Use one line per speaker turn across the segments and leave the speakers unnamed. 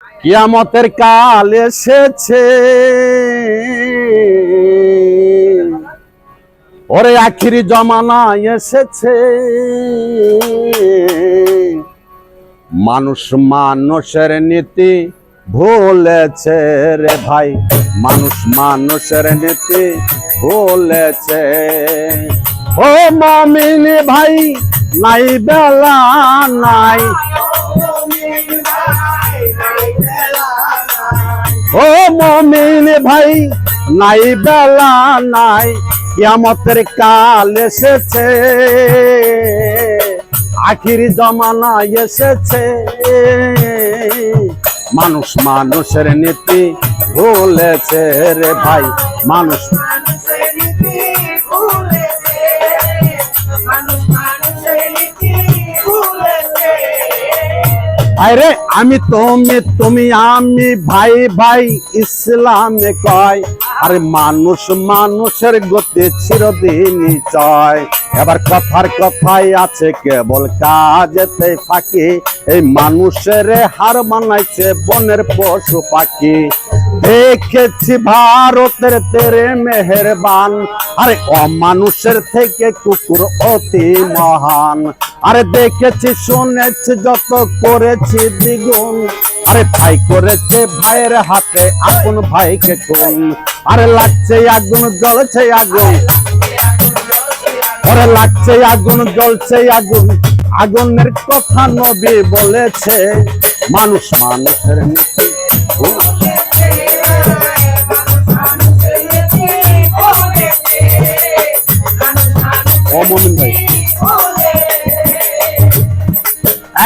কিয়ামতের কাল এসেছে, ওরে আখিরি জমানা এসেছে। মানুষ মানুষের নীতি ভুলেছে রে ভাই, মানুষ মানুষের নীতি ভুলেছে। ও মুমিন ভাই নাই বেলা নাই, ও মুমিন ভাই নাই বেলা নাই, কিয়ামতের কাল এসেছে, আখিরি জমানা এসেছে। মানুষ মানুষের নীতি ভুলেছে রে ভাই, মানুষ মানুষের নীতি ভুলেছে, মানুষ মানুষের নীতি ভুলেছে। আরে আমি তুমি, তুমি আমি, ভাই ভাই ইসলামে কয়, আরে মানুষ মানুষের গতি চিরদিনই চয়। এবার কথার কথাই আছে কেবল কাজেতে ফাঁকি, এই মানুষের হার বানাইছে বনের পশু পাখি। দেখেছি ভারতের তেরে মেহেরবান, আরে অমানুষের থেকে কুকুর অতি মহান। আরে দেখেছি শুনেছি যত করেছি দ্বিগুণ, আরে ভাই করেছে ভাইয়ের হাতে আপন ভাইকে কোন। আরে লাগছে আগুন জ্বলছে আগুন, আরে লাগছে আগুন জ্বলছে আগুন, আগুনের কথা নবী বলেছে। মানুষ মানুষের নীতি ভাই।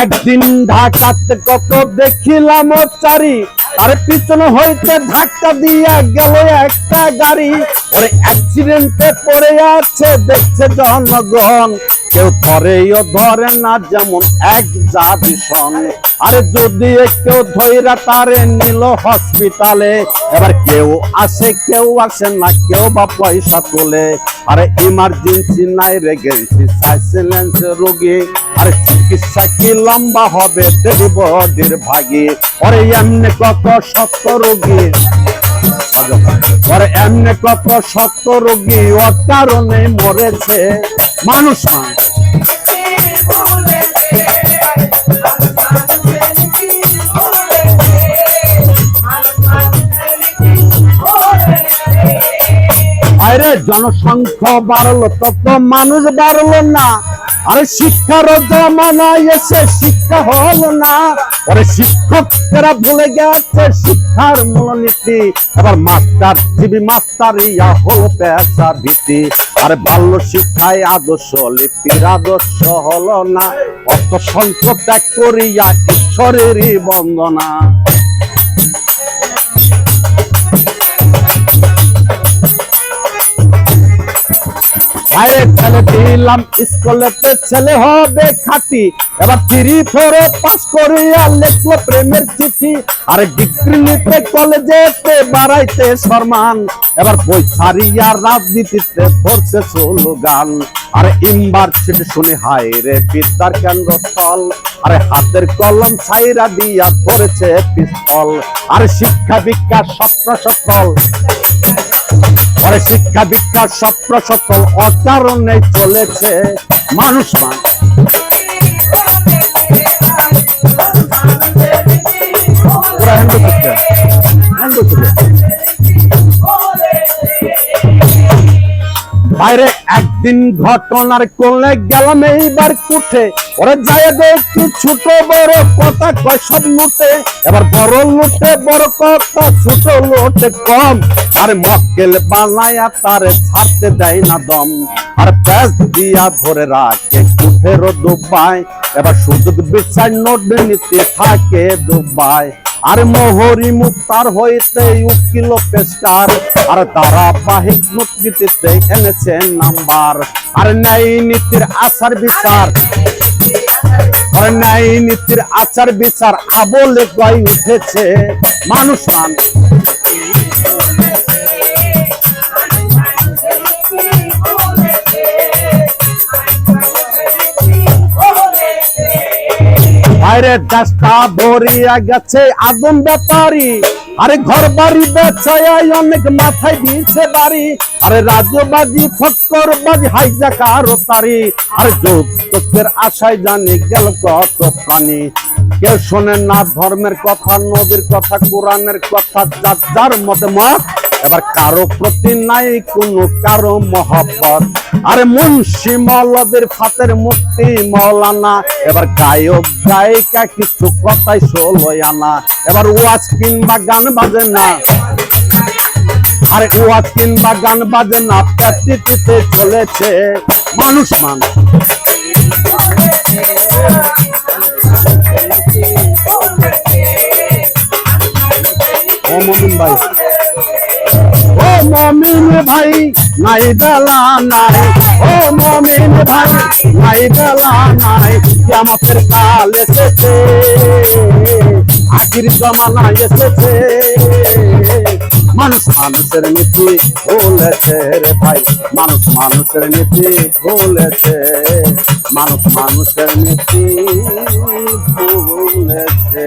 একদিন ঢাকাতে কত দেখিলাম চারি, তার পিছনে হইতে ধাক্কা দিয়া গেল একটা গাড়ি। ওরে অ্যাক্সিডেন্টে পড়ে আছে দেখছে জনগণ, কেউ ধরেও ধরে না যেমন এক জাতিসন। আরে যদি কেউ ধইরা তারে নিল হসপিটালে, এবার কেউ আসে কেউ আসে না, কেউ বা পয়সা তোলে। আরে ইমার্জেন্সি নাই রে গেছি সাইলেন্স রোগী, আরে চিকিৎসা কি লম্বা হবে ডেলিভারির ভাগে। ওরে এমনি কত শত রোগী, ওরে এমনি কত শত রোগী ওর কারণে মরেছে। মানুষ আরে জনসংখ্যা বাড়লো তত মানুষ বাড়লো না, আরে শিক্ষার জমানা এসে শিক্ষা হলো না। আরে শিক্ষকরা ভুলে গেছে শিক্ষার মূলনীতি, এবার মাস্টার জিবি মাস্টারিয়া হলো পেশা ভীতি। আরে বাল্য শিক্ষায় আদর্শ লিপির আদর্শ হলো না, অর্থ সংকট ত্যাগ করিয়া ঈশ্বরেরই বন্দনা। আরে ছেলে দিলাম স্কুলেতে ছেলে হবে খাঁটি, এবার 3-4 পাস করিয়া লেখলো প্রেমের চিঠি। আরে ডিগ্রি নিতে কলেজেতে বাড়াইতে সম্মান, এবার বই ছাড়িয়া রাজনীতিতে ধরছে স্লোগান। আরে ইউনিভার্সিটি শুনে হায় রে বিদ্যার কেন্দ্রস্থল, আরে হাতের কলম ছাইরা দিয়া ধরেছে পিস্তল। আরে শিক্ষা বিজ্ঞান স্বপ্ন সফল, আরে শিক্ষা বিজ্ঞান স্বপ্ন সফল অকারণে চলেছে। মানুষ বাইরে একদিন ঘটনার কোলে গেলাম এইবার কুঠে, ওরা যায় দেখি ছোট বড় কথা কয় সব লুটে। এবার বড় লুটে বড় কথা, ছোট লুটে কম, আর মক্কেল বানায়া তারে ছাড়তে দেয় না দম। আর প্যাস দিয়া ধরে রাখে কুঠের ডুবায়, এবার সুযোগ বিচার নোট নিতে থাকে দুবাই। আর মোহরি মুক্তার হইতে উকিল পেশকার, আর ধারাবাহিক নোটনীতিতে এনেছে নাম্বার। আর ন্যায় নীতির আচার বিচার, আর ন্যায় নীতির আচার বিচার আবলে গয় উঠেছে। মানুষ ভাইরে দেশটা ভরিয়া গেছে আদম ব্যাপারী, আরে ঘর বাড়ি বেচায় অনেক মাথায় দিয়েছে বাড়ি, আরে রাজবাজি ফক্কর বাজি হাইজাকার তারি, আরে যৌতুকের আশায় জানি গেল কত প্রাণী। কেউ শোনেন না ধর্মের কথা, নবীর কথা, কোরআনের কথা, যার যার মতে মত, এবার কারো প্রতি নাই কোনো কারো মহব্বত। আরে মুন্সি মৌলবীর ফাতের মুক্তি মৌলানা, এবার গায়ক গায়িকা কিছু কথাই ষোলোই আনা, এবার ওয়াজ কিংবা গান বাজে না, আরে ওয়াজ কিংবা গান বাজে না, প্যাটিতে চলেছে মানুষ মানুষ। ও মমিন ভাই, ও মমিন ভাই নাই বেলা নাই, ও মমিন ভাই নাই বেলা নাই, কিয়ামতের কাল এসেছে, আখির জমানা এসেছে, মানুষ মানুষের নীতি ভুলেছে রে ভাই, মানুষ মানুষের নীতি ভুলেছে, মানুষ মানুষের নীতি ভুলেছে।